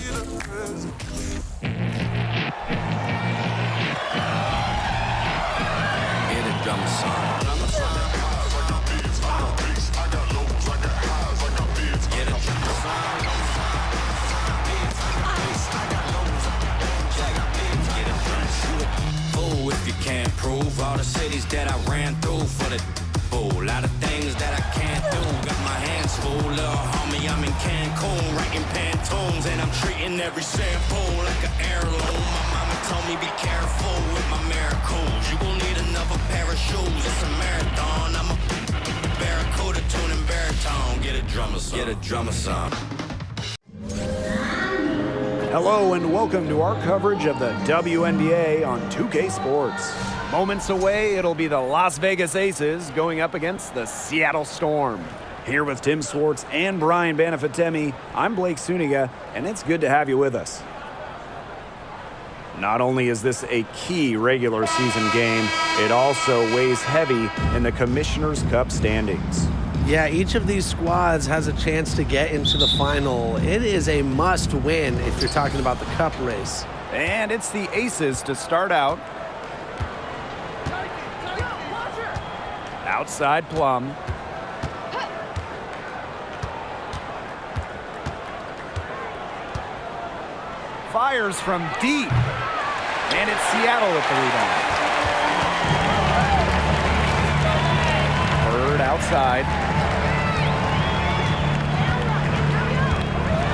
Get a drum song. Oh, if you can't prove all the cities that I ran through for the a lot of things that I can't do. Got my hands full, little homie. I'm in Cancun, writing Pantones, and I'm treating every shampoo like an heirloom. My mama told me be careful with my miracles. You gon' need another pair of shoes. It's a marathon. I'm a barracuda tuning baritone. Get a drummer song. Get a drummer song. Hello and welcome to our coverage of the WNBA on 2K Sports. Moments away, it'll be the Las Vegas Aces going up against the Seattle Storm. Here with Tim Swartz and Brian Banafitemi, I'm Blake Suniga, and it's good to have you with us. Not only is this a key regular season game, it also weighs heavy in the Commissioner's Cup standings. Yeah, each of these squads has a chance to get into the final. It is a must win if you're talking about the cup race. And it's the Aces to start out. Outside Plum. Fires from deep. And it's Seattle with the rebound. Bird outside.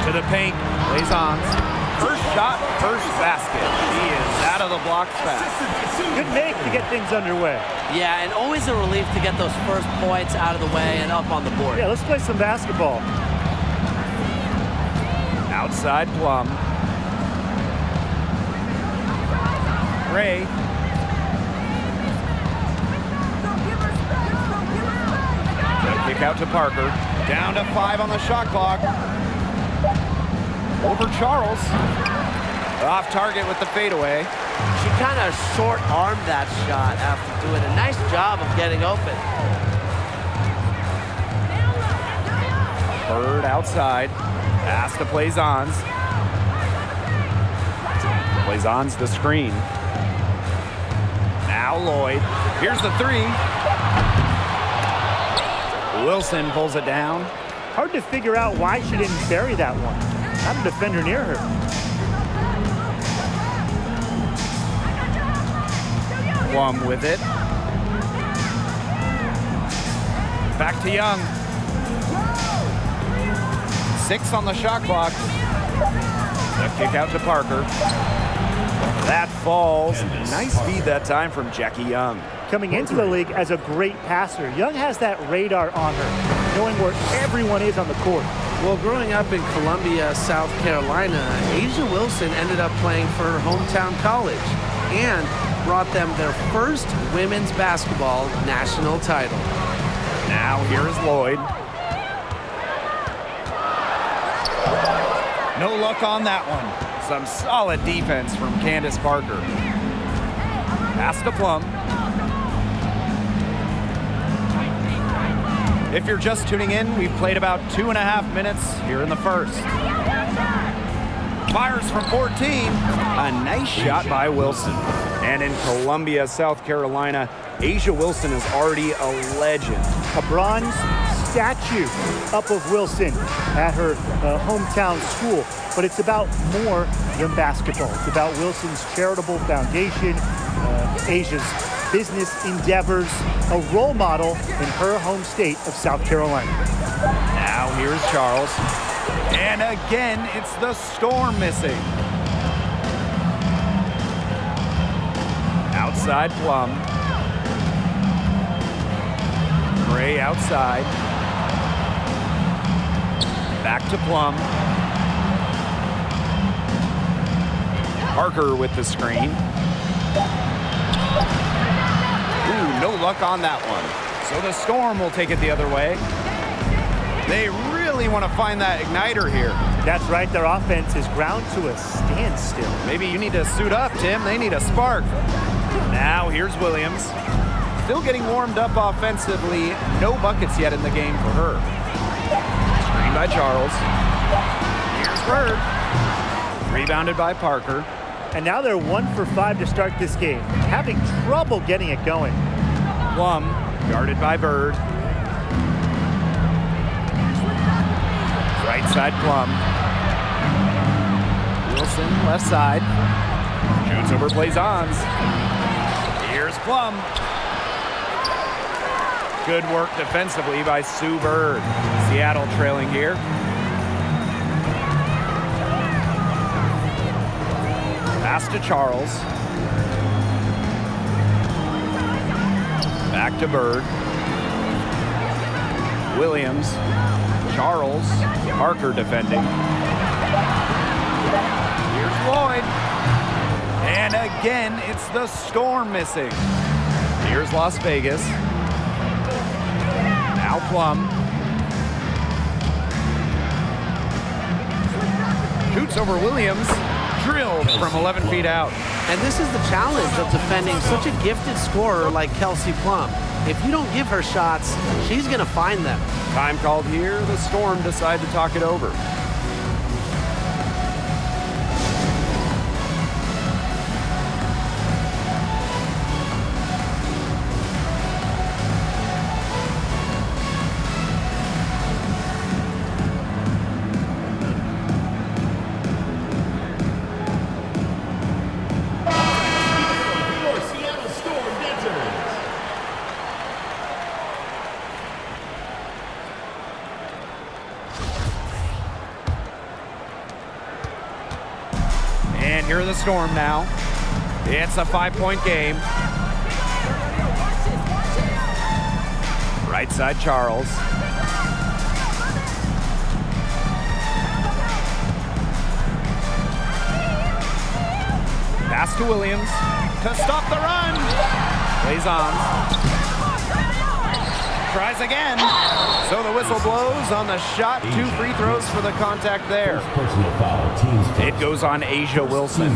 To the paint. Plays on. First shot, first basket. He is out of the blocks fast. Good make to get things underway. Yeah, and always a relief to get those first points out of the way and up on the board. Yeah, let's play some basketball. Outside Plum. Ray. Kick out to Parker. Down to 5 on the shot clock. Over Charles. Off target with the fadeaway. She kind of short-armed that shot after doing a nice job of getting open. Bird outside. Pass to Plaisance. Plaisance the screen. Now Lloyd. Here's the three. Wilson pulls it down. Hard to figure out why she didn't bury that one. Not a defender near her. Plum with it. Back to Young. 6 on the shot clock. The kick out to Parker. That falls. Nice feed that time from Jackie Young. Coming into the league as a great passer, Young has that radar on her, knowing where everyone is on the court. Well, growing up in Columbia, South Carolina, A'ja Wilson ended up playing for her hometown college and brought them their first women's basketball national title. Now here's Lloyd. No luck on that one. Some solid defense from Candace Parker. Pass to Plum. If you're just tuning in, we've played about 2.5 minutes here in the first. Fires from 14. A nice shot by Wilson. And in Columbia, South Carolina, A'ja Wilson is already a legend. A bronze statue up of Wilson at her hometown school. But it's about more than basketball. It's about Wilson's charitable foundation, A'ja's business endeavors, a role model in her home state of South Carolina. Now here's Charles. And again, it's the Storm missing. Outside Plum. Gray outside. Back to Plum. Parker with the screen. Ooh, no luck on that one. So the Storm will take it the other way. They really want to find that igniter here. That's right, their offense is ground to a standstill. Maybe you need to suit up, Tim. They need a spark. Now here's Williams. Still getting warmed up offensively. No buckets yet in the game for her. Screen by Charles. Here's Bird. Rebounded by Parker. And now they're 1 for 5 to start this game. Having trouble getting it going. Plum, guarded by Bird. Right side Plum. Wilson, left side. Shoots over, plays ons. Here's Plum. Good work defensively by Sue Bird. Seattle trailing here. Pass to Charles. Back to Bird. Williams. Charles. Parker defending. Here's Lloyd. And again, it's the Storm missing. Here's Las Vegas. Now Plum. Shoots over Williams. Drilled from 11 feet out. And this is the challenge of defending such a gifted scorer like Kelsey Plum. If you don't give her shots, she's going to find them. Time called here. The Storm decide to talk it over. And here are the Storm now. It's a 5-point game. Right side Charles. Pass to Williams to stop the run. Plays on. Tries again. So the whistle blows on the shot. 2 free throws for the contact there. It goes on Asia Wilson.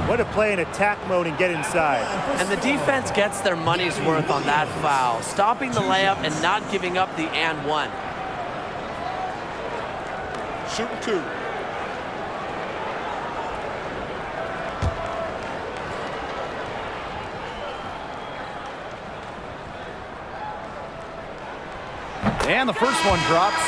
What a play in attack mode and get inside. And the defense gets their money's worth on that foul, stopping the layup and not giving up the and one. Shooting 2. And the first one drops.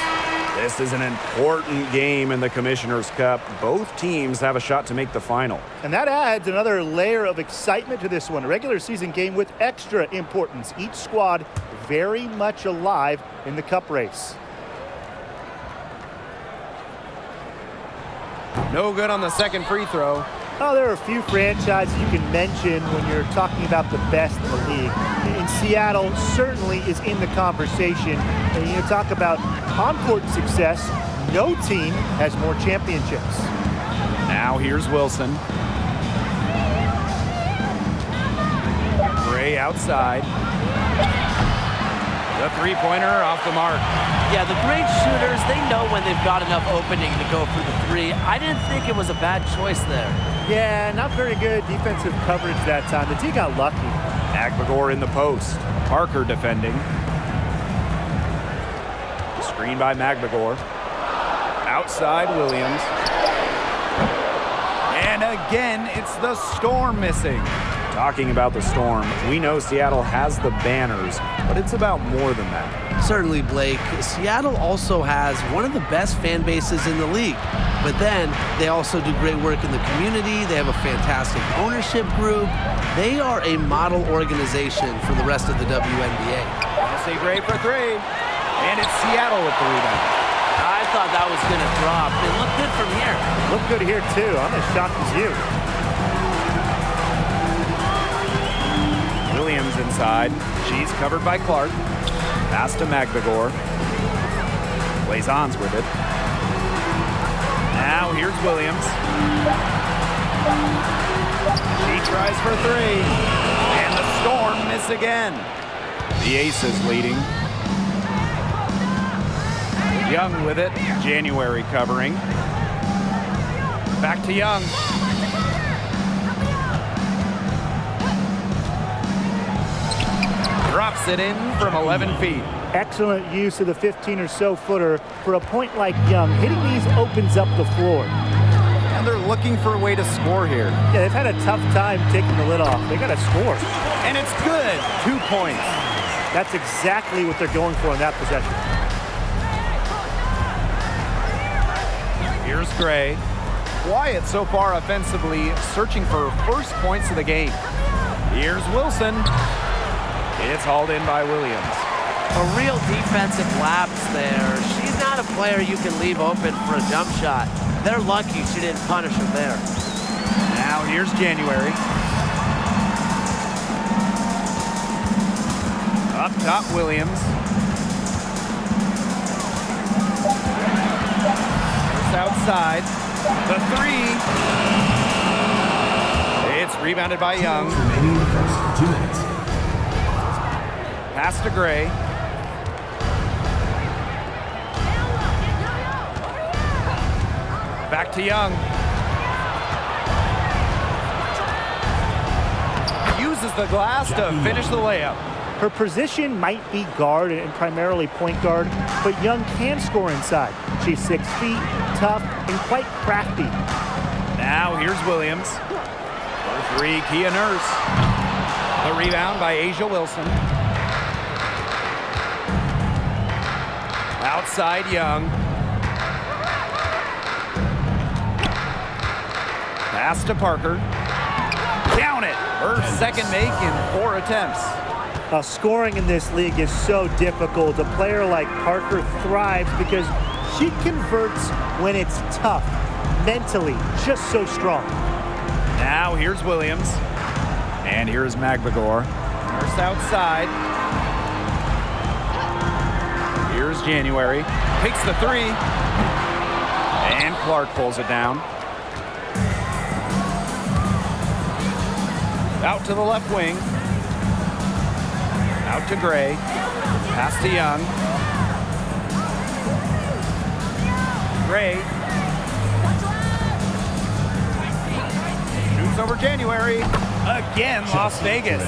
This is an important game in the Commissioner's Cup. Both teams have a shot to make the final. And that adds another layer of excitement to this one. A regular season game with extra importance. Each squad very much alive in the cup race. No good on the second free throw. Oh, there are a few franchises you can mention when you're talking about the best in the league. And Seattle certainly is in the conversation. And you talk about on-court success, no team has more championships. Now here's Wilson. Gray outside. The three-pointer off the mark. Yeah, the great shooters, they know when they've got enough opening to go for the three. I didn't think it was a bad choice there. Yeah, not very good defensive coverage that time. The team got lucky. Magbagor in the post. Parker defending. Screen by Magbagor. Outside Williams. And again, it's the Storm missing. Talking about the Storm, we know Seattle has the banners, but it's about more than that. Certainly, Blake. Seattle also has one of the best fan bases in the league. But then they also do great work in the community. They have a fantastic ownership group. They are a model organization for the rest of the WNBA. Say great for 3. And it's Seattle with the rebound. I thought that was going to drop. It looked good from here. Looked good here, too. I'm as shocked as you. Williams inside. She's covered by Clark. Pass to Magbagor. Plays ons with it. Now here's Williams. She tries for 3. And the Storm miss again. The Aces leading. Young with it. January covering. Back to Young. Drops it in from 11 feet. Excellent use of the 15 or so footer for a point like Young. Hitting these opens up the floor. And they're looking for a way to score here. Yeah, they've had a tough time taking the lid off. They got to score. And it's good. 2 points. That's exactly what they're going for in that possession. Here's Gray. Quiet so far offensively, searching for first points of the game. Here's Wilson. It's hauled in by Williams. A real defensive lapse there. She's not a player you can leave open for a jump shot. They're lucky she didn't punish her there. Now here's January. Up top, Williams. It's outside. The three. It's rebounded by Young. Remaining in the first 2 minutes. Pass to Gray. Back to Young. Uses the glass to finish the layup. Her position might be guard and primarily point guard, but Young can score inside. She's 6 feet, tough, and quite crafty. Now here's Williams. For three, Kia Nurse. The rebound by Asia Wilson. Outside Young. Pass to Parker. Down it. Her second make in 4 attempts. Scoring in this league is so difficult. A player like Parker thrives because she converts when it's tough. Mentally, just so strong. Now here's Williams. And here's Magbagor. First outside. Here's January. Takes the three. And Clark pulls it down. Out to the left wing. Out to Gray. Pass to Young. Gray. Shoots over January. Again, Las Vegas.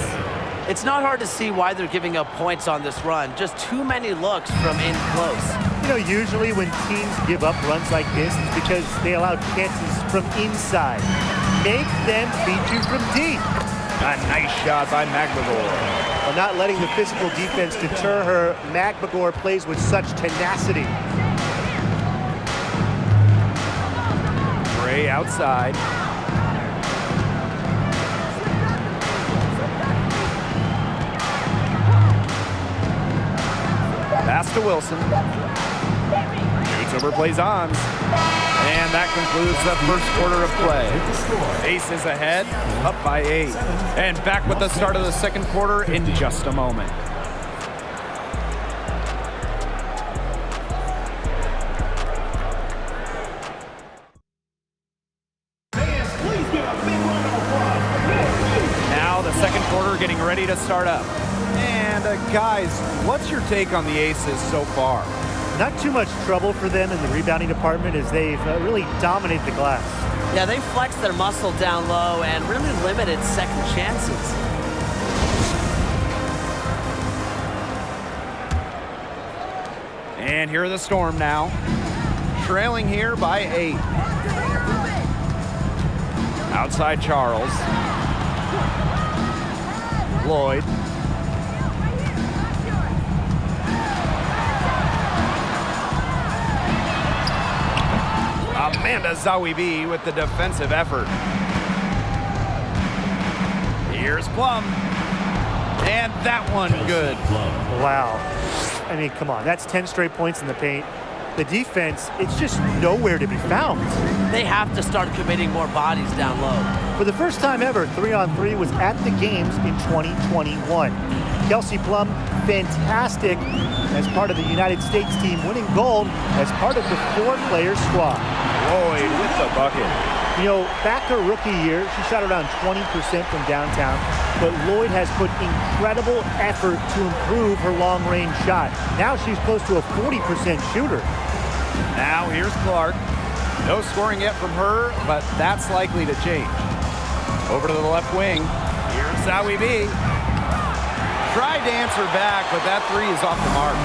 It's not hard to see why they're giving up points on this run. Just too many looks from in close. You know, usually when teams give up runs like this, it's because they allow chances from inside. Make them beat you from deep. A nice shot by Magbagor. While not letting the physical defense deter her, Magbagor plays with such tenacity. Gray outside. Pass to Wilson. Shoots over, plays on. And that concludes the first quarter of play. Aces ahead, up by 8. And back with the start of the second quarter in just a moment. Now the second quarter getting ready to start up. And guys, what's your take on the Aces so far? Not too much trouble for them in the rebounding department as they've really dominated the glass. Yeah, they flexed their muscle down low and really limited second chances. And here are the Storm now. Trailing here by 8. Outside Charles. Lloyd. Amanda Zawibi with the defensive effort. Here's Plum. And that one good. Wow. I mean, come on. That's 10 straight points in the paint. The defense, it's just nowhere to be found. They have to start committing more bodies down low. For the first time ever, 3-on-3 was at the games in 2021. Kelsey Plum, fantastic as part of the United States team, winning gold as part of the 4-player squad. Lloyd with the bucket. You know, back her rookie year, she shot around 20% from downtown, but Lloyd has put incredible effort to improve her long-range shot. Now she's close to a 40% shooter. Now here's Clark. No scoring yet from her, but that's likely to change. Over to the left wing. Here's Zawibi. Tried to answer back, but that three is off the mark.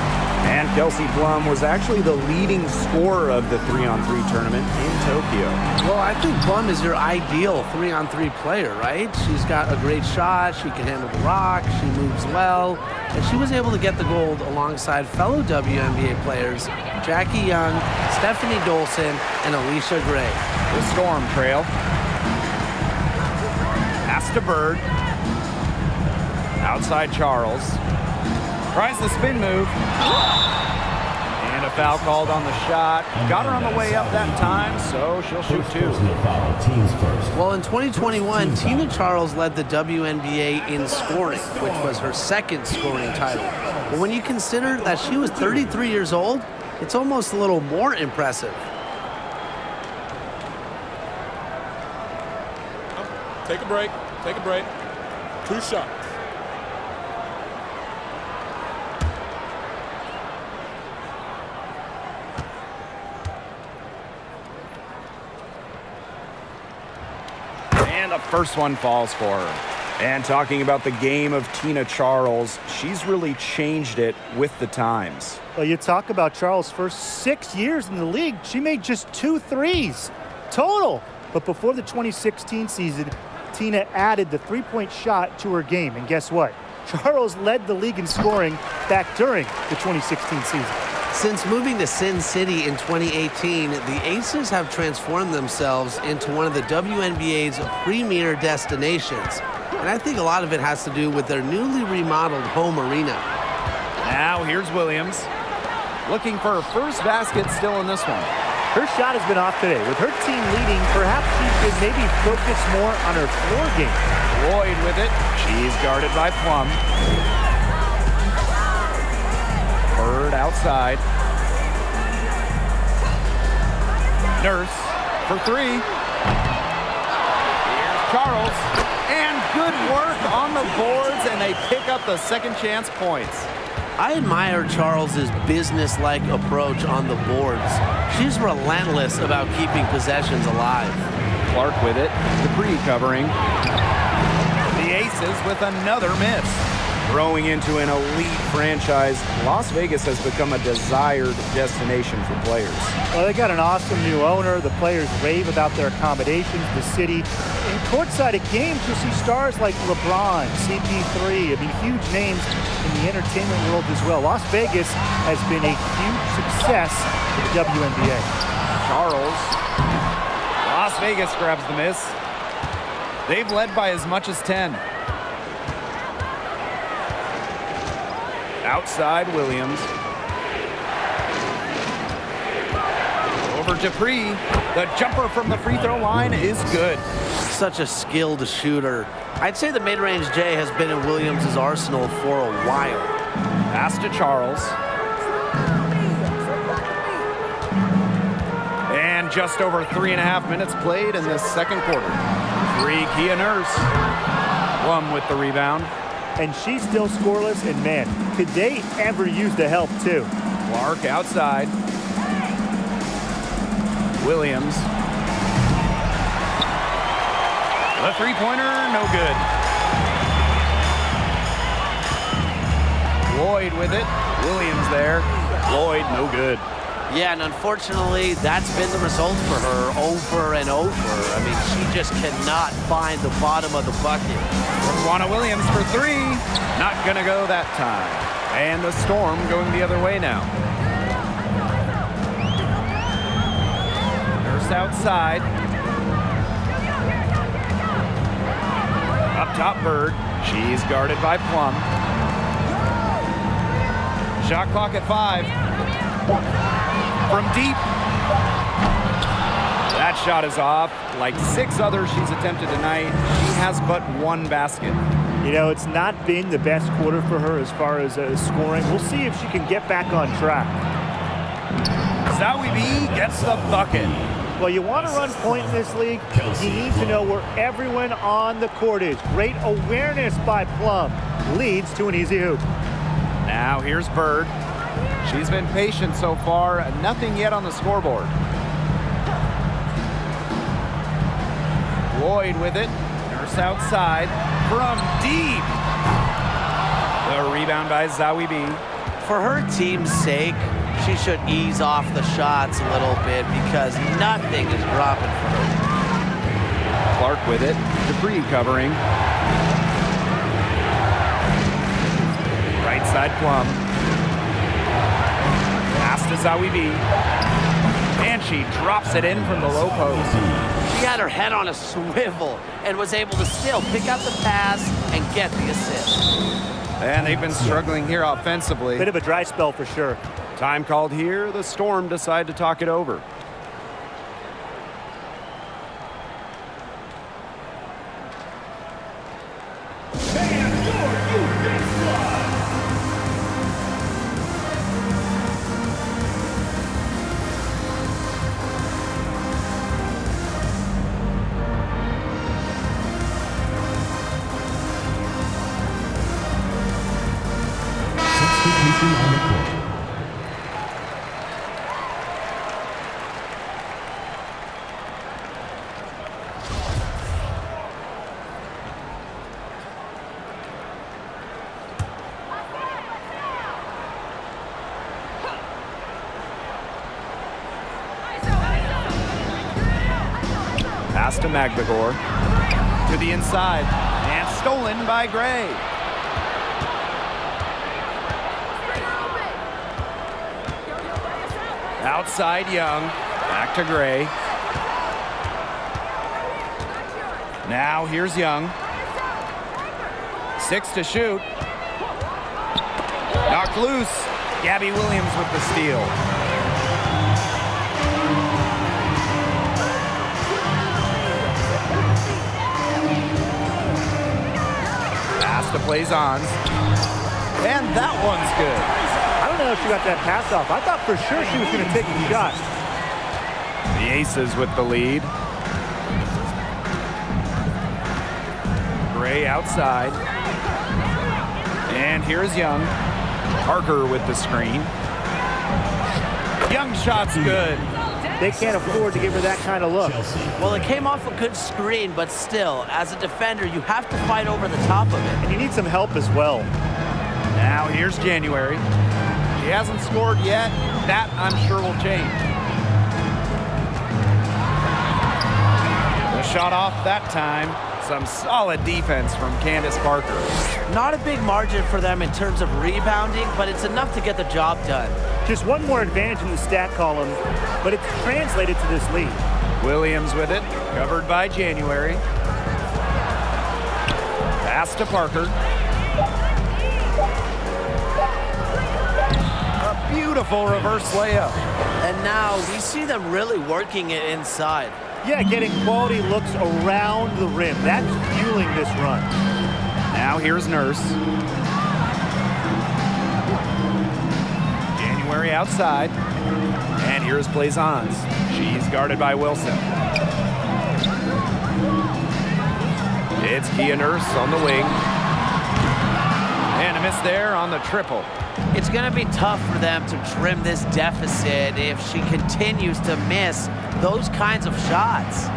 And Kelsey Plum was actually the leading scorer of the 3-on-3 tournament in Tokyo. Well, I think Plum is your ideal 3-on-3 player, right? She's got a great shot. She can handle the rock. She moves well. And she was able to get the gold alongside fellow WNBA players Jackie Young, Stephanie Dolson, and Alicia Gray. The Storm trail. Pass to Bird. Outside Charles. Tries the spin move. And a foul called on the shot. Got her on the way up that time, so she'll shoot two. Well, in 2021, Tina Charles led the WNBA in scoring, which was her second scoring title. But when you consider that she was 33 years old, it's almost a little more impressive. Take a break. Take a break. 2 shots. And the first one falls for her. And talking about the game of Tina Charles, she's really changed it with the times. Well, you talk about Charles' first 6 years in the league, she made just 2 threes total. But before the 2016 season, Tina added the three-point shot to her game. And guess what? Charles led the league in scoring back during the 2016 season. Since moving to Sin City in 2018, the Aces have transformed themselves into one of the WNBA's premier destinations. And I think a lot of it has to do with their newly remodeled home arena. Now here's Williams. Looking for her first basket still in this one. Her shot has been off today. With her team leading, perhaps she should maybe focus more on her floor game. Lloyd with it. She's guarded by Plum. Bird outside. Nurse for 3. Here's Charles. And good work on the boards, and they pick up the second chance points. I admire Charles's business-like approach on the boards. She's relentless about keeping possessions alive. Clark with it. Dupree covering. The Aces with another miss. Growing into an elite franchise, Las Vegas has become a desired destination for players. Well, they got an awesome new owner. The players rave about their accommodations, the city. And courtside at games, you'll see stars like LeBron, CP3, huge names in the entertainment world as well. Las Vegas has been a huge success for the WNBA. Charles. Las Vegas grabs the miss. They've led by as much as 10. Outside Williams. Over Dupree. The jumper from the free throw line is good. Such a skilled shooter. I'd say the mid-range J has been in Williams' arsenal for a while. Pass to Charles. And just over 3.5 minutes played in this second quarter. Free Kia Nurse. Plum with the rebound. And she's still scoreless, and man, could they ever use the help too? Clark outside. Williams. The three-pointer, no good. Lloyd with it. Williams there. Lloyd, no good. Yeah, and unfortunately, that's been the result for her over and over. She just cannot find the bottom of the bucket. Juana Williams for 3. Not gonna go that time. And the Storm going the other way now. Nurse outside. Up top, Bird. She's guarded by Plum. Shot clock at 5. From deep. That shot is off. Like 6 others she's attempted tonight, she has but 1 basket. It's not been the best quarter for her as far as scoring. We'll see if she can get back on track. Zawi B gets the bucket. Well, you want to run point in this league, you need to know where everyone on the court is. Great awareness by Plum. Leads to an easy hoop. Now here's Bird. She's been patient so far. Nothing yet on the scoreboard. Lloyd with it. Nurse outside. From deep. The rebound by Zawi B. For her team's sake, she should ease off the shots a little bit because nothing is dropping for her. Clark with it. Dupree covering. Right side Plum. Pass to Zawibi. And she drops it in from the low post. She had her head on a swivel and was able to still pick up the pass and get the assist. And they've been struggling here offensively. Bit of a dry spell for sure. Time called here. The Storm decide to talk it over. Substitution on the court. Pass to Magbagor. To the inside. And stolen by Gray. Outside Young. Back to Gray. Now here's Young. 6 to shoot. Knocked loose. Gabby Williams with the steal. Pass to Plaisance. And that one's good. I don't know if she got that pass off. I thought for sure she was going to take the shot. The Aces with the lead. Gray outside. And here's Young. Parker with the screen. Young shot's good. They can't afford to give her that kind of look. Well, it came off a good screen, but still, as a defender, you have to fight over the top of it. And you need some help as well. Now here's January. She hasn't scored yet. That, I'm sure, will change. The shot off that time. Some solid defense from Candace Parker. Not a big margin for them in terms of rebounding, but it's enough to get the job done. Just one more advantage in the stat column, but it's translated to this lead. Williams with it, covered by January. Pass to Parker. A beautiful reverse layup. And now we see them really working it inside. Yeah, getting quality looks around the rim. That's fueling this run. Now here's Nurse. January outside. And here's Plaisance. She's guarded by Wilson. It's Kia Nurse on the wing. And a miss there on the triple. It's going to be tough for them to trim this deficit if she continues to miss those kinds of shots.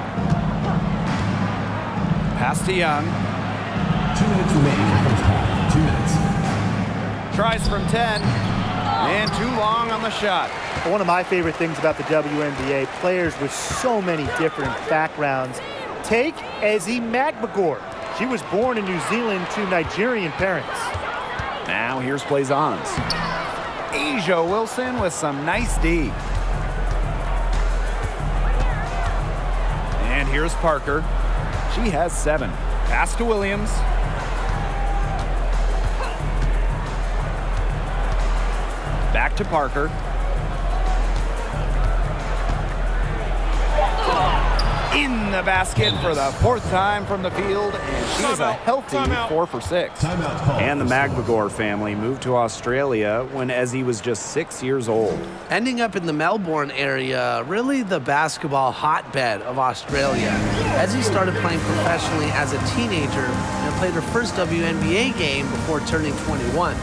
Pass to Young. 2 minutes remaining in the first half. 2 minutes. Tries from 10. And too long on the shot. One of my favorite things about the WNBA, players with so many different backgrounds. Take Ezi Magbagor. She was born in New Zealand to Nigerian parents. Now here's Plaisance. Asia Wilson with some nice D. And here's Parker. She has 7. Pass to Williams. Back to Parker. In the basket for the 4th time from the field, and she is a healthy 4 for 6. Timeout call. And the Magbagor family moved to Australia when Ezi was just 6 years old. Ending up in the Melbourne area, really the basketball hotbed of Australia. Ezzy started playing professionally as a teenager and played her first WNBA game before turning 21.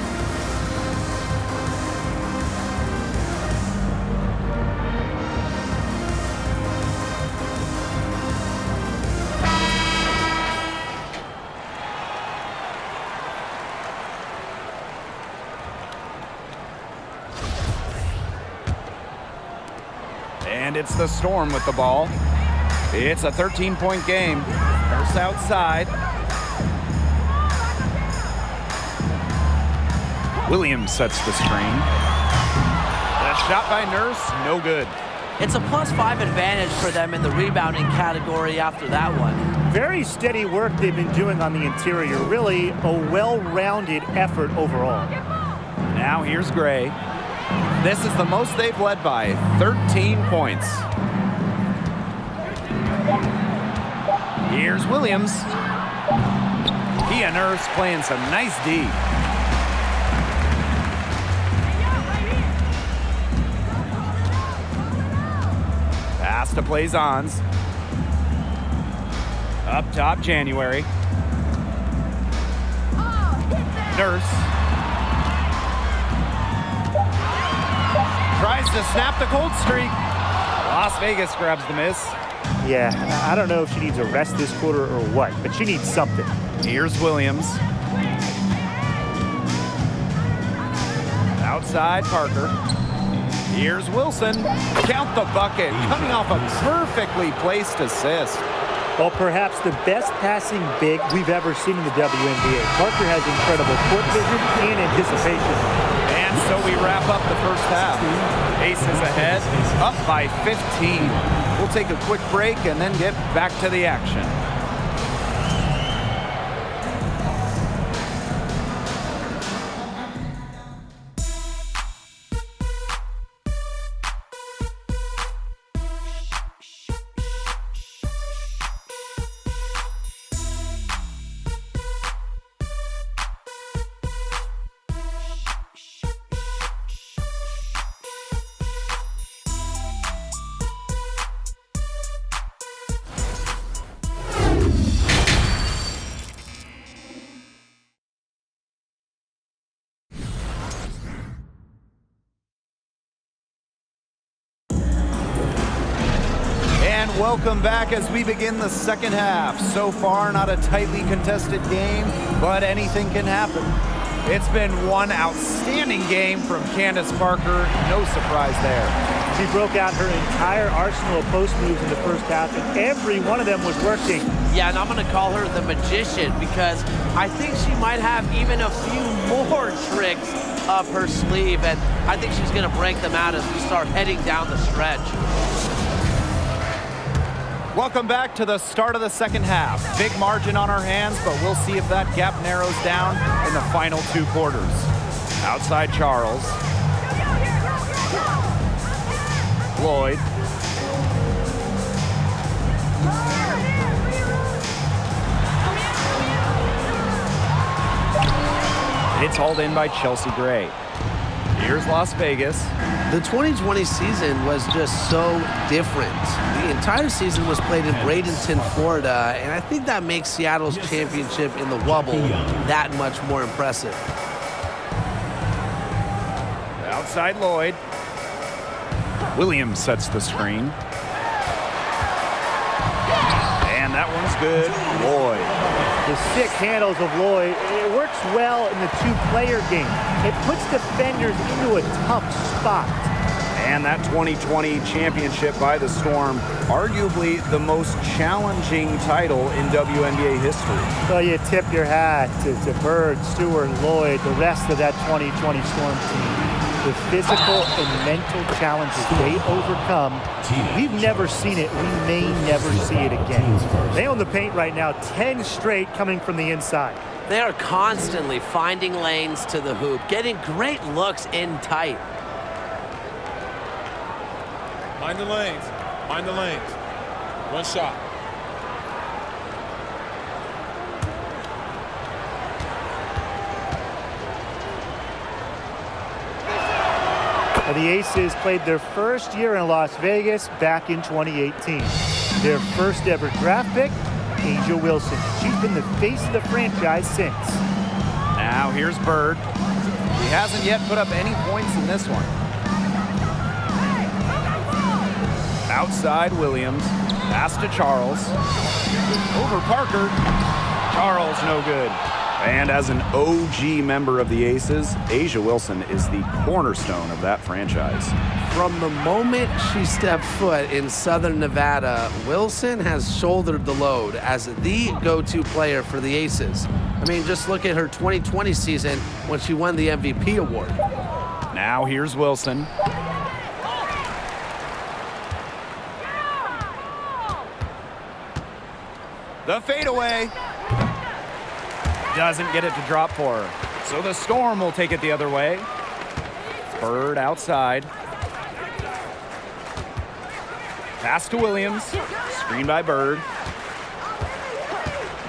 it's the Storm with the ball. It's a 13-point game. Nurse outside. Williams sets the screen. A shot by Nurse, no good. It's a +5 advantage for them in the rebounding category after that one. Very steady work they've been doing on the interior. Really a well-rounded effort overall. Now here's Gray. This is the most they've led by, 13 points. Here's Williams. Kia Nurse playing some nice D. Pass to Plaisance. Up top, January. Nurse. Tries to snap the cold streak. Las Vegas grabs the miss. Yeah, I don't know if she needs a rest this quarter or what, but she needs something. Here's Williams. Outside, Parker. Here's Wilson. Count the bucket. Coming off a perfectly placed assist. Well, perhaps the best passing big we've ever seen in the WNBA. Parker has incredible court vision and anticipation. And so we wrap up the first half. Aces ahead, up by 15. We'll take a quick break and then get back to the action. Welcome back as we begin the second half. So far, not a tightly contested game, but anything can happen. It's been one outstanding game from Candace Parker. No surprise there. She broke out her entire arsenal of post moves in the first half, and every one of them was working. Yeah, and I'm going to call her the magician because I think she might have even a few more tricks up her sleeve, and I think she's going to break them out as we start heading down the stretch. Welcome back to the start of the second half. Big margin on our hands, but we'll see if that gap narrows down in the final two quarters. Outside Charles. Lloyd. It's hauled in by Chelsea Gray. Here's Las Vegas. The 2020 season was just so different. The entire season was played in Bradenton, Florida, and I think that makes Seattle's championship in the Wubble that much more impressive. Outside Lloyd. Williams sets the screen. And that one's good. Lloyd. The sick handles of Lloyd, it works well in the two-player game. It puts defenders into a tough spot. And that 2020 championship by the Storm, arguably the most challenging title in WNBA history. So you tip your hat to Bird, Stewart, Lloyd, the rest of that 2020 Storm team. The physical and mental challenges they overcome, we've never seen it. We may never see it again. They own the paint right now, 10 straight coming from the inside. They are constantly finding lanes to the hoop, getting great looks in tight. Mind the lanes. Mind the lanes. One shot. The Aces played their first year in Las Vegas back in 2018. Their first ever draft pick, A'ja Wilson. She's been the face of the franchise since. Now here's Bird. He hasn't yet put up any points in this one. Outside Williams. Pass to Charles. Over Parker. Charles no good. And as an OG member of the Aces, Asia Wilson is the cornerstone of that franchise. From the moment she stepped foot in Southern Nevada, Wilson has shouldered the load as the go-to player for the Aces. I mean, just look at her 2020 season when she won the MVP award. Now here's Wilson. The fadeaway. Doesn't get it to drop for her. So the Storm will take it the other way. Bird outside. Pass to Williams. Screen by Bird.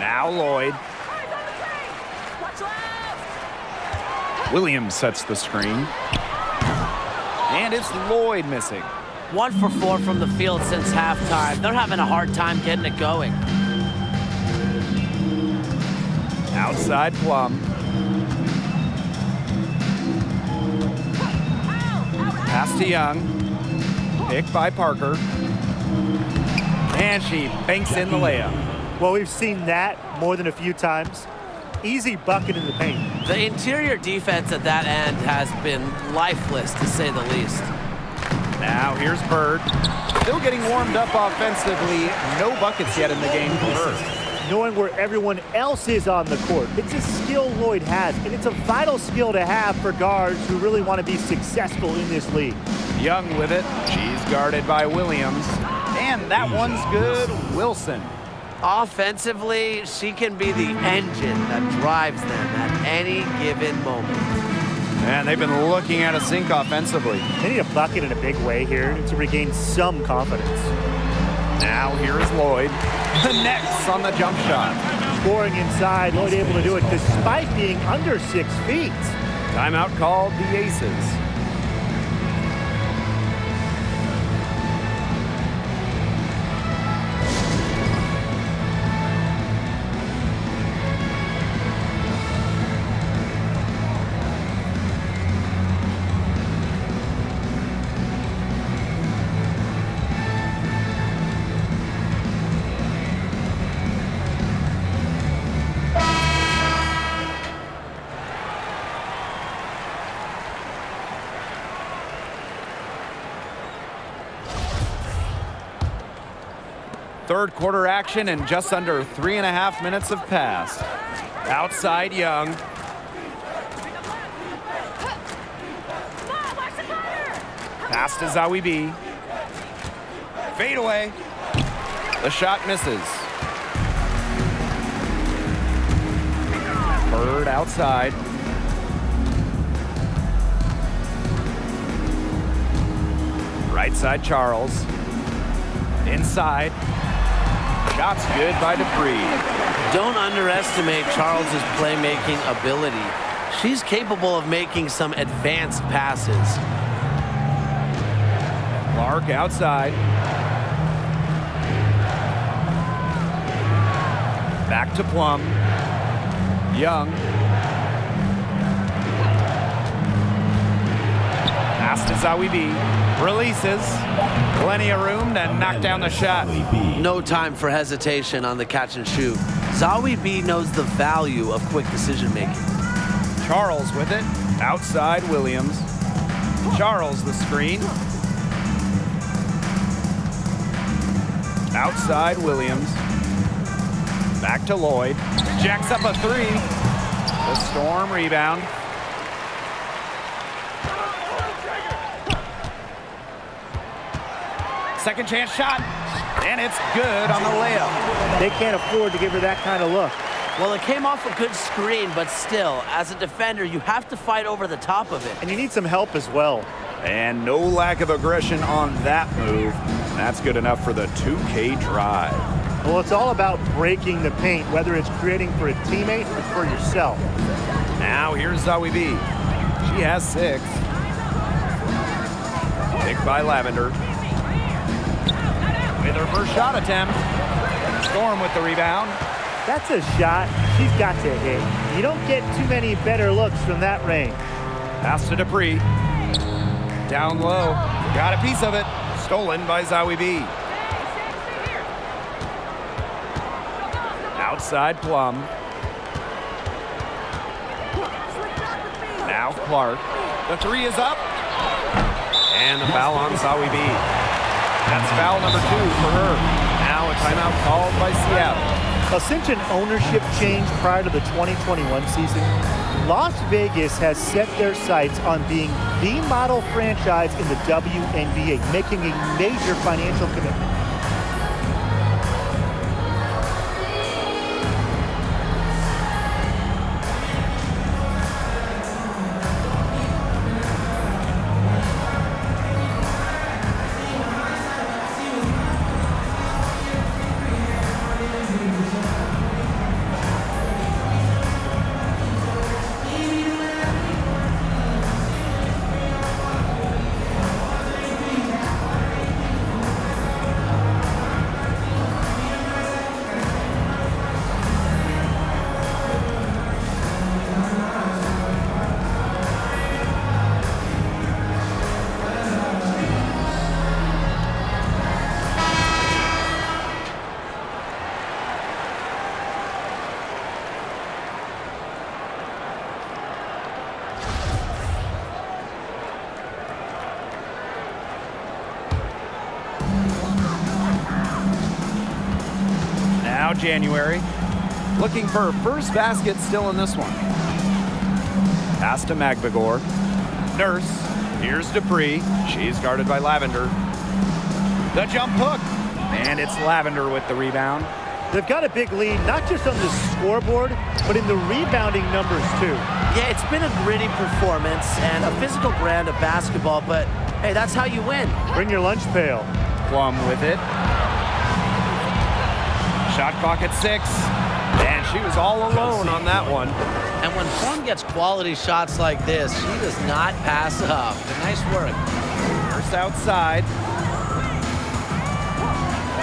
Now Lloyd. Williams sets the screen. And it's Lloyd missing. 1 for 4 from the field since halftime. They're having a hard time getting it going. Outside Plum. Pass to Young. Picked by Parker. And she banks in the layup. Well, we've seen that more than a few times. Easy bucket in the paint. The interior defense at that end has been lifeless, to say the least. Now here's Bird. Still getting warmed up offensively. No buckets yet in the game for her. Knowing where everyone else is on the court. It's a skill Lloyd has, and it's a vital skill to have for guards who really want to be successful in this league. Young with it. She's guarded by Williams. And that one's good. Wilson. Offensively, she can be the engine that drives them at any given moment. And they've been looking at a sink offensively. They need a bucket in a big way here to regain some confidence. Now here is Lloyd. Connects on the jump shot. Scoring inside, Lloyd able to do it despite being under 6 feet. Timeout called the Aces. Third quarter action and just under 3.5 minutes have passed. Outside Young. Pass to Zawi B. Fade away. The shot misses. Bird outside. Right side Charles. Inside. Shot's good by Dupree. Don't underestimate Charles's playmaking ability. She's capable of making some advanced passes. Clark outside. Back to Plum. Young. Pass to Zawi B. Releases. Plenty of room to knock down the shot. No time for hesitation on the catch and shoot. Zawi B knows the value of quick decision making. Charles with it. Outside Williams. Charles the screen. Outside Williams. Back to Lloyd. Jacks up a three. The Storm rebound. Second chance shot, and it's good on the layup. They can't afford to give her that kind of look. Well, it came off a good screen, but still, as a defender, you have to fight over the top of it. And you need some help as well. And no lack of aggression on that move. That's good enough for the 2K drive. Well, it's all about breaking the paint, whether it's creating for a teammate or for yourself. Now here's Zawi B. She has 6. Picked by Lavender. With her first shot attempt. Storm with the rebound. That's a shot she's got to hit. You don't get too many better looks from that range. Pass to Dupree. Down low. Got a piece of it. Stolen by Zawi B. Outside Plum. Clark. The three is up. And the foul on Sawi B. That's foul number 2 for her. Now a timeout called by Seattle. Since an ownership change prior to the 2021 season, Las Vegas has set their sights on being the model franchise in the WNBA, making a major financial commitment. Now January, looking for her first basket still in this one. Pass to Magbagor. Nurse, here's Dupree. She's guarded by Lavender. The jump hook, and it's Lavender with the rebound. They've got a big lead, not just on the scoreboard, but in the rebounding numbers too. Yeah, it's been a gritty performance and a physical brand of basketball, but hey, that's how you win. Bring your lunch pail. Plum with it. Shot clock at 6, and she was all alone on that one. And when Plum gets quality shots like this, she does not pass up. Nice work. First outside.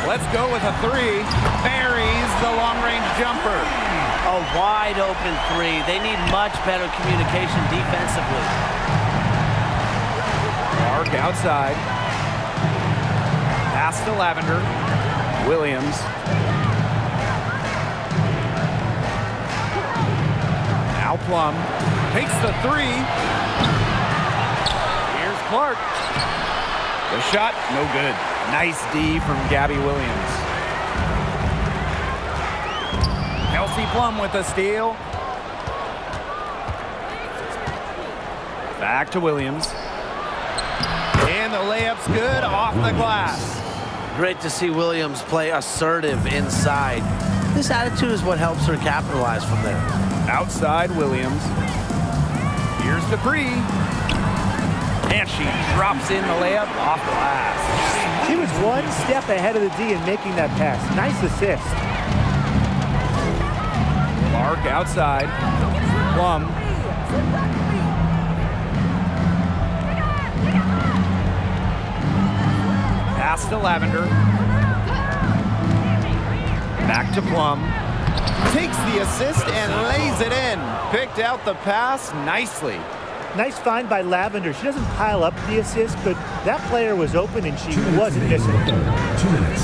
Let's go with a 3. Buries the long-range jumper. A wide open 3. They need much better communication defensively. Clark outside. Pass to Lavender. Williams. Now Plum takes the 3. Here's Clark. The shot, no good. Nice D from Gabby Williams. Kelsey Plum with a steal. Back to Williams. And the layup's good off the glass. Great to see Williams play assertive inside. This attitude is what helps her capitalize from there. Outside Williams. Here's Dupree. And she drops in the layup off glass. She was one step ahead of the D in making that pass. Nice assist. Clark outside. Plum. Pass to Lavender. Back to Plum. Takes the assist and lays it in. Picked out the pass nicely. Nice find by Lavender. She doesn't pile up the assist, but that player was open and she wasn't missing it. 2 minutes.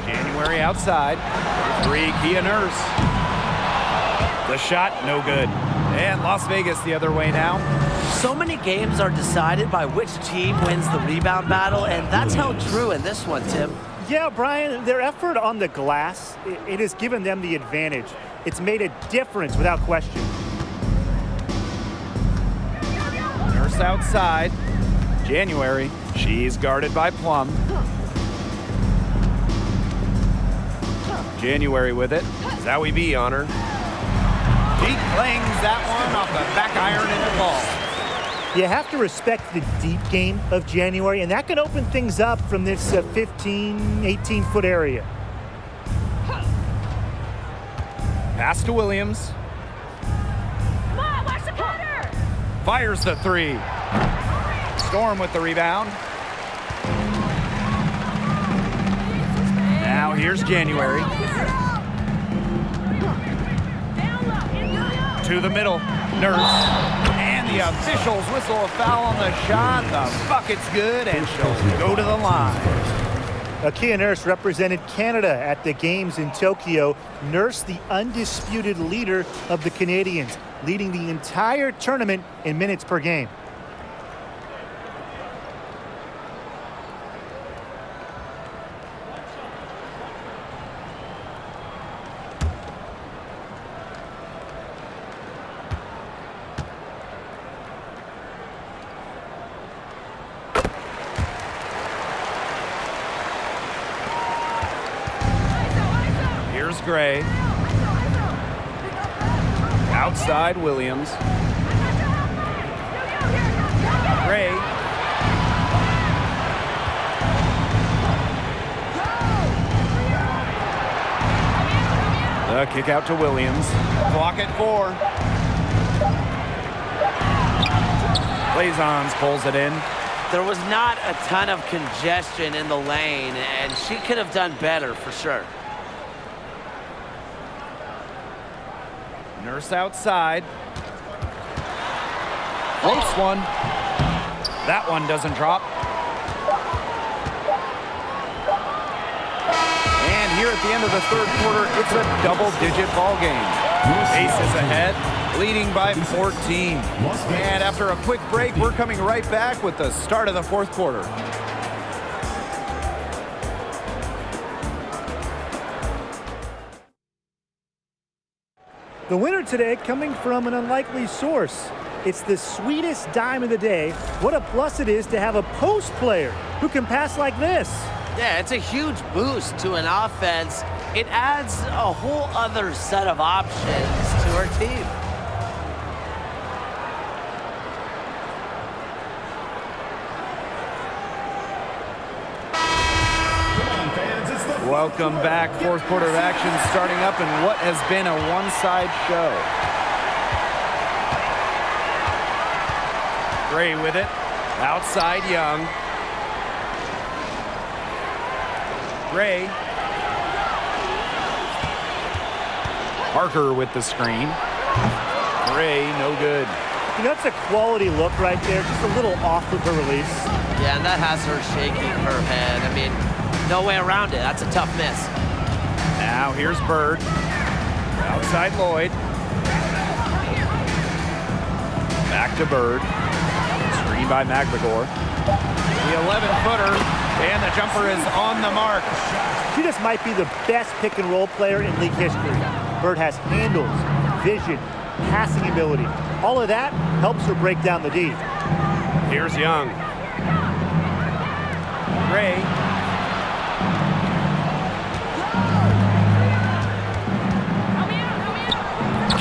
January outside. 3, Kia Nurse. The shot, no good. And Las Vegas the other way now. So many games are decided by which team wins the rebound battle, and that's held true in this one, Tim. Yeah, Brian, their effort on the glass, it has given them the advantage. It's made a difference without question. Nurse outside. January, she's guarded by Plum. January with it. Zowie B on her. She clings that one off the back iron and the ball. You have to respect the deep game of January, and that can open things up from this 15, 18-foot area. Pass to Williams. Come on, watch the cutter! Fires the 3. Storm with the rebound. Now here's January. To the middle. Nurse. And the officials whistle a foul on the shot. The bucket's good, and she'll go to the line. Kia Nurse represented Canada at the games in Tokyo. Nurse, the undisputed leader of the Canadians, leading the entire tournament in minutes per game. Here's Gray. Outside Williams. Gray. The kick out to Williams. Clock at 4. Blazons pulls it in. There was not a ton of congestion in the lane, and she could have done better for sure. Nurse outside. Floats one. That one doesn't drop. And here at the end of the third quarter, it's a double-digit ball game. Aces ahead, leading by 14. And after a quick break, we're coming right back with the start of the fourth quarter. The winner today coming from an unlikely source. It's the sweetest dime of the day. What a plus it is to have a post player who can pass like this. Yeah, it's a huge boost to an offense. It adds a whole other set of options to her team. Welcome back. Fourth quarter of action starting up in what has been a one-side show. Gray with it. Outside Young. Gray. Parker with the screen. Gray, no good. You know, that's a quality look right there. Just a little off with her release. Yeah, and that has her shaking her head. I mean, no way around it. That's a tough miss. Now here's Bird. Outside Lloyd. Back to Bird. Screen by McGregor. The 11-footer, and the jumper is on the mark. She just might be the best pick and roll player in league history. Bird has handles, vision, passing ability. All of that helps her break down the D. Here's Young. Gray.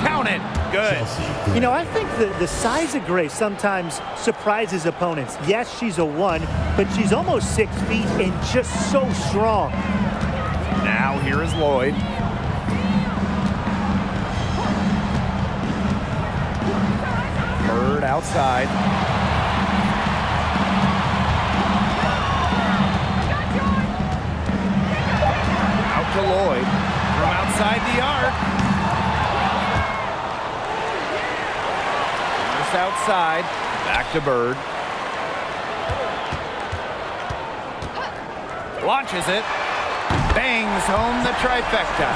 Count it. Good. You know, I think the size of Gray sometimes surprises opponents. Yes, she's a 1, but she's almost 6 feet and just so strong. Now here is Lloyd. Bird outside. Out to Lloyd. From outside the arc. Outside, back to Bird. Launches it, bangs home the trifecta.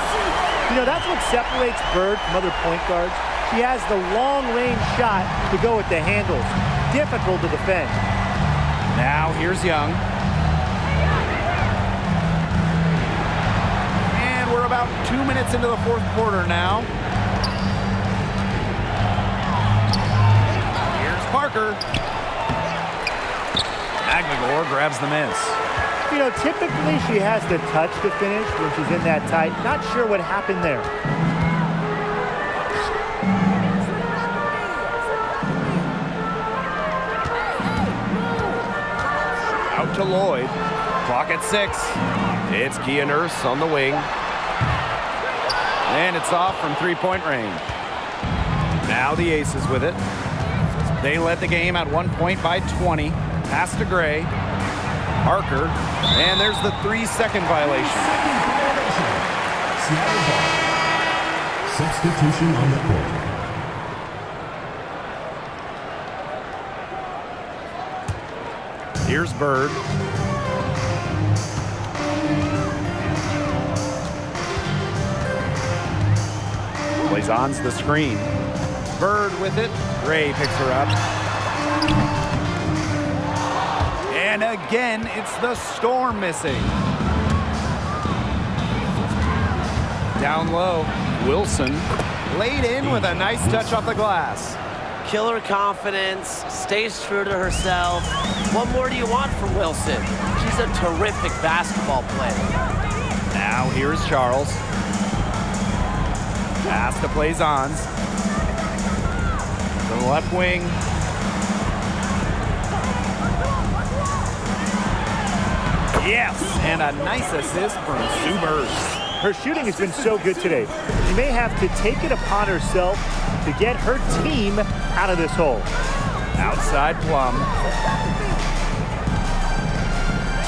You know, that's what separates Bird from other point guards. She has the long-range shot to go with the handles. Difficult to defend. Now here's Young. And we're about 2 minutes into the fourth quarter now. Parker. McGregor grabs the miss. You know, typically she has the touch to finish when she's in that tight. Not sure what happened there. Out to Lloyd. Clock at 6. It's Kia Nurse on the wing. And it's off from three-point range. Now the Aces with it. They led the game at 1 point by 20. Pass to Gray. Parker. And there's the 3-second violation. Seattle ball. Substitution on the court. Here's Bird. Blazon's the screen. Bird with it. Gray picks her up. And again, it's the Storm missing. Down low, Wilson laid in with a nice touch off the glass. Killer confidence, stays true to herself. What more do you want from Wilson? She's a terrific basketball player. Now here's Charles. Pass to Blazons. To the left wing. Yes, and a nice assist from Sue Bird. Her shooting has been so good today. She may have to take it upon herself to get her team out of this hole. Outside Plum.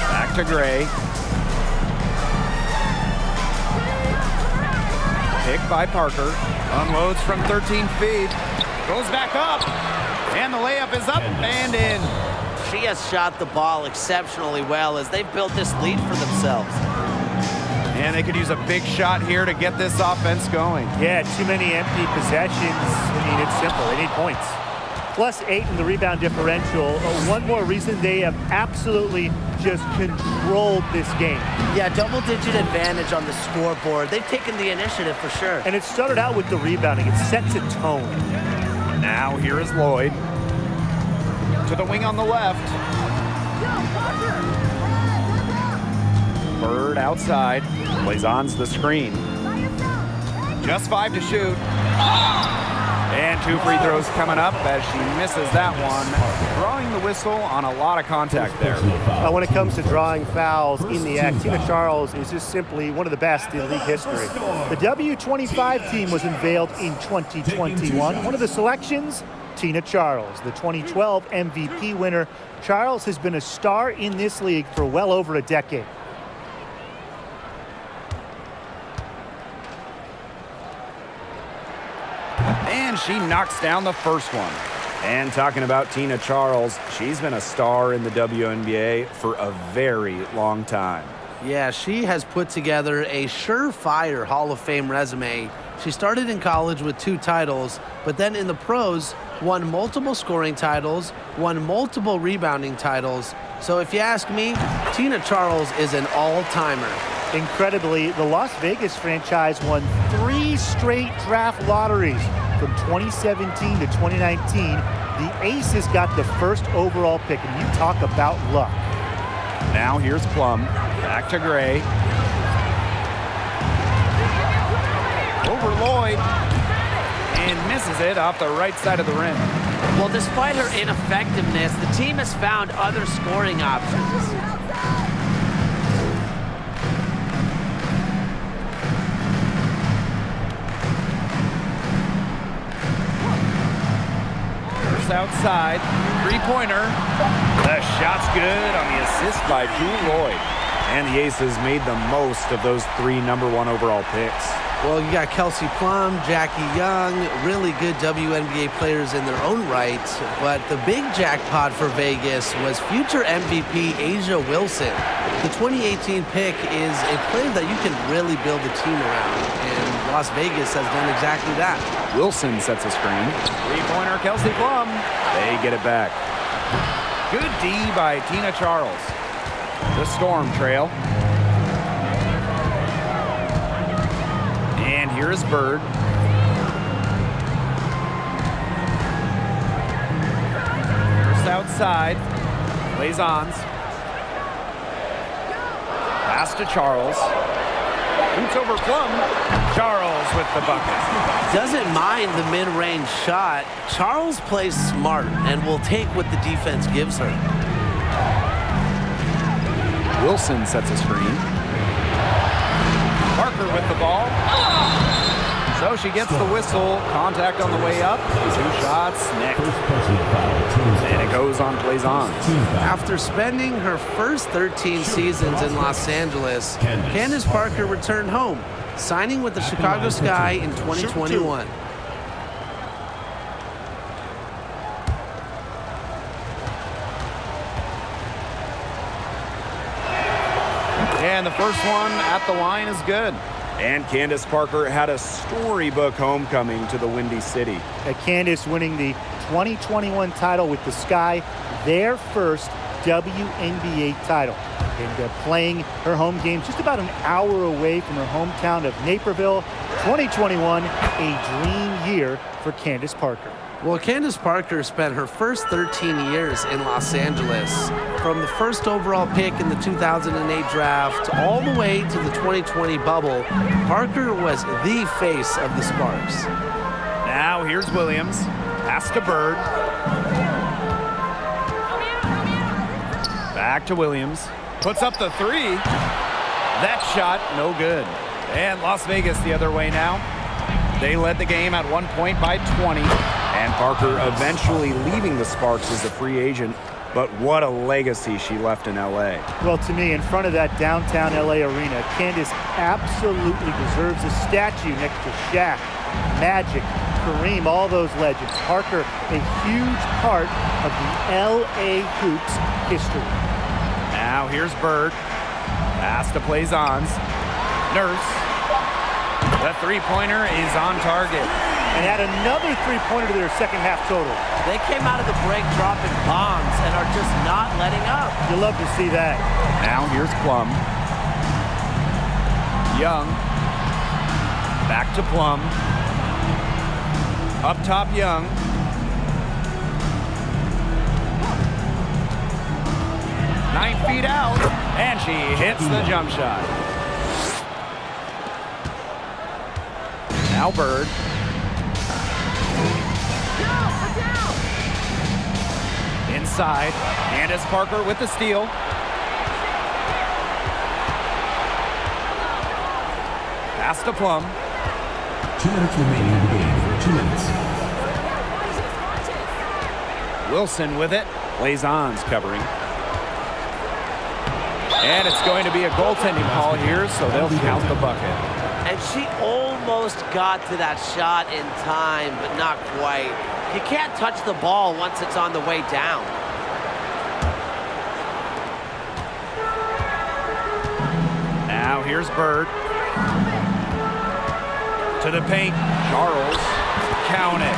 Back to Gray. Picked by Parker. Unloads from 13 feet. Goes back up. And the layup is up and in. She has shot the ball exceptionally well as they've built this lead for themselves. And they could use a big shot here to get this offense going. Yeah, too many empty possessions. I mean, it's simple. They need points. +8 in the rebound differential. One more reason they have absolutely just controlled this game. Yeah, double-digit advantage on the scoreboard. They've taken the initiative for sure. And it started out with the rebounding. It sets a tone. Now here is Lloyd. To the wing on the left. Bird outside. Blazon's the screen. Just 5 to shoot. And 2 free throws coming up as she misses that one. Drawing the whistle on a lot of contact there. When it comes to drawing fouls in the act, Tina Charles is just simply one of the best in league history. The W25 team was unveiled in 2021. One of the selections, Tina Charles, the 2012 MVP winner. Charles has been a star in this league for well over a decade. And she knocks down the first one. And talking about Tina Charles, she's been a star in the WNBA for a very long time. Yeah, she has put together a surefire Hall of Fame resume. She started in college with 2 titles, but then in the pros, won multiple scoring titles, won multiple rebounding titles. So if you ask me, Tina Charles is an all-timer. Incredibly, the Las Vegas franchise won 3 straight draft lotteries from 2017 to 2019. The Aces got the first overall pick, and you talk about luck. Now here's Plum. Back to Gray. Over Lloyd. And misses it off the right side of the rim. Well, despite her ineffectiveness, the team has found other scoring options. Outside, 3-pointer. The shot's good on the assist by Jewel Lloyd. And the Aces made the most of those 3 #1 overall picks. Well, you got Kelsey Plum, Jackie Young, really good WNBA players in their own right. But the big jackpot for Vegas was future MVP Asia Wilson. The 2018 pick is a player that you can really build a team around. And Las Vegas has done exactly that. Wilson sets a screen. 3-pointer, Kelsey Plum. They get it back. Good D by Tina Charles. The Storm trail. And here's Bird. First outside. Blazons. Pass to Charles. Boots over Plum. Charles with the bucket. Doesn't mind the mid-range shot. Charles plays smart and will take what the defense gives her. Wilson sets a screen. Parker with the ball. So she gets the whistle. Contact on the way up. 2 shots, neck. And it goes on Blazons. After spending her first 13 seasons in Los Angeles, Candace Parker returned home, signing with the Chicago Sky in 2021. And the first one at the line is good. And Candace Parker had a storybook homecoming to the Windy City. Candace winning the 2021 title with the Sky, their first WNBA title. And playing her home game just about an hour away from her hometown of Naperville. 2021, a dream year for Candace Parker. Well, Candace Parker spent her first 13 years in Los Angeles. From the first overall pick in the 2008 draft all the way to the 2020 bubble, Parker was the face of the Sparks. Now here's Williams. Pass to Bird. Back to Williams. Puts up the three. That shot, no good. And Las Vegas the other way now. They led the game at 1 point by 20. And Parker eventually leaving the Sparks as a free agent. But what a legacy she left in L.A. Well, to me, in front of that downtown L.A. arena, Candace absolutely deserves a statue next to Shaq, Magic, Kareem, all those legends. Parker, a huge part of the L.A. Hoops history. Now here's Bird. Pass to Plaisance. Nurse. The three-pointer is on target. And add another three-pointer to their second half total. They came out of the break dropping bombs and are just not letting up. You love to see that. Now here's Plum. Young. Back to Plum. Up top, Young. Nine feet out, and she hits the jump shot. Now Bird. Inside, Candace Parker with the steal. Pass to Plum. 2 minutes remaining in the game. 2 minutes. Wilson with it. Plaisance covering. And it's going to be a goaltending call here, so they'll count the bucket. And she almost got to that shot in time, but not quite. You can't touch the ball once it's on the way down. Now here's Bird. To the paint. Charles. Count it.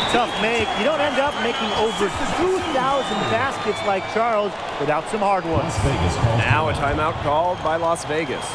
Tough make. You don't end up making over 2,000 baskets like Charles without some hard ones. Las Vegas calls Now a timeout called by Las Vegas.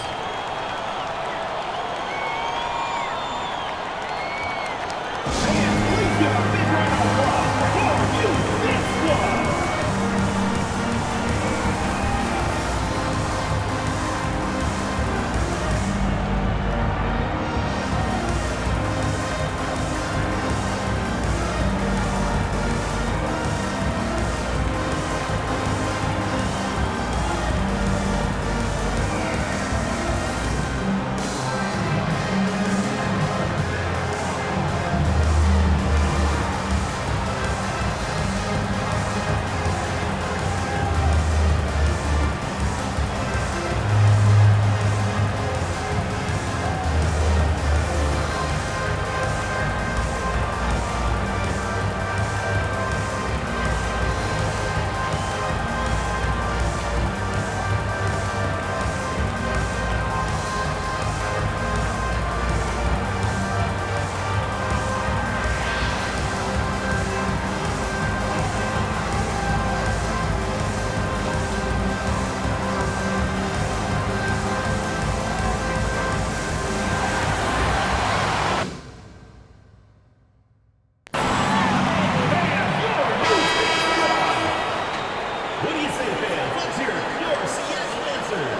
What do you say, fans? Let's hear your Seattle answers.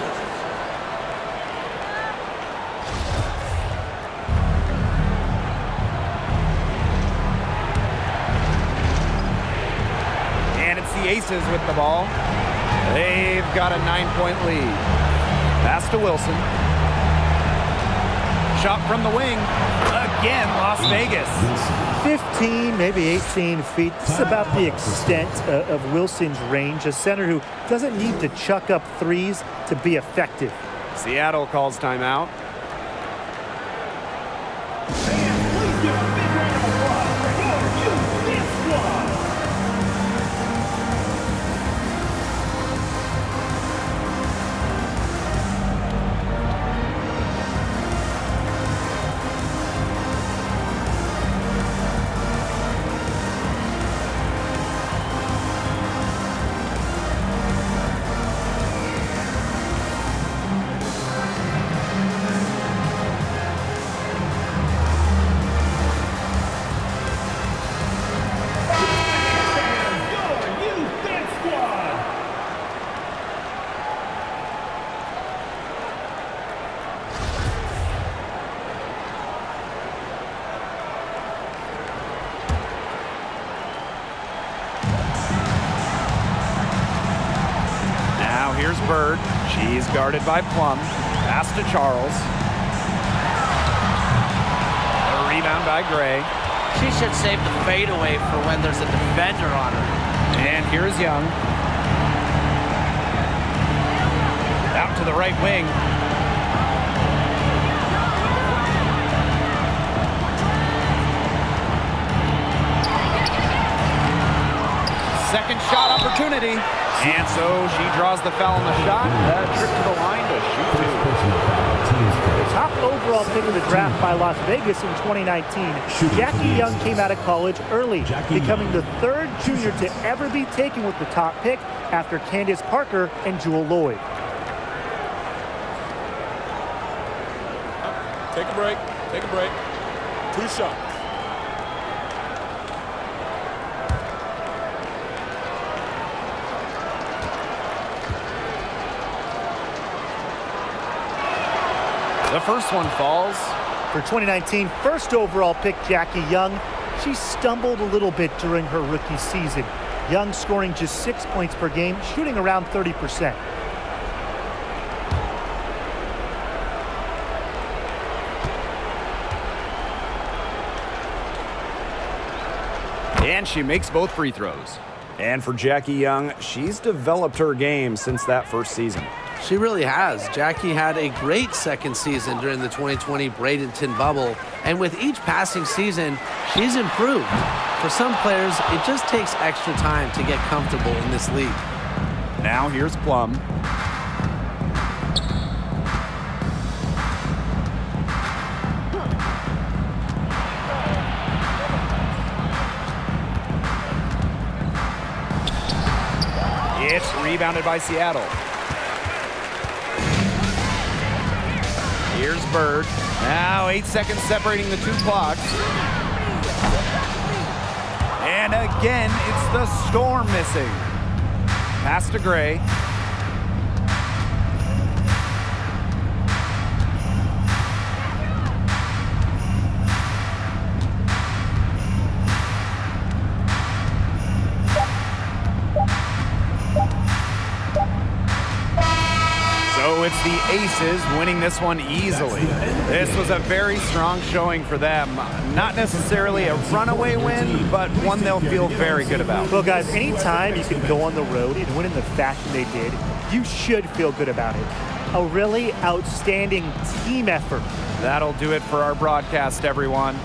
And it's the Aces with the ball. They've got a 9-point lead. Pass to Wilson. Shot from the wing. Again, Las Vegas. 15, maybe 18 feet. This is about the extent of Wilson's range. A center who doesn't need to chuck up threes to be effective. Seattle calls timeout. Bird. She's guarded by Plum. Pass to Charles. A rebound by Gray. She should save the fadeaway for when there's a defender on her. And here's Young. Out to the right wing. Second shot opportunity. And so she draws the foul on the shot. A trip to the line to shoot two. Top overall pick of the draft by Las Vegas in 2019. Jackie Young came out of college early, becoming the third junior to ever be taken with the top pick after Candace Parker and Jewel Lloyd. Take a break. Take a break. 2 shots. The first one falls. For 2019 first overall pick Jackie Young, she stumbled a little bit during her rookie season. Young scoring just 6 points per game, shooting around 30%. And she makes both free throws. And for Jackie Young, she's developed her game since that first season. She really has. Jackie had a great second season during the 2020 Bradenton bubble, and with each passing season, she's improved. For some players, it just takes extra time to get comfortable in this league. Now here's Plum. It's rebounded by Seattle. Here's Bird. Now 8 seconds separating the two clocks. And again, it's the Storm missing. Pass to Gray. So it's the Aces winning this one easily. This was a very strong showing for them. Not necessarily a runaway win, but one they'll feel very good about. Well, guys, anytime you can go on the road and win in the fashion they did, you should feel good about it. A really outstanding team effort. That'll do it for our broadcast, everyone.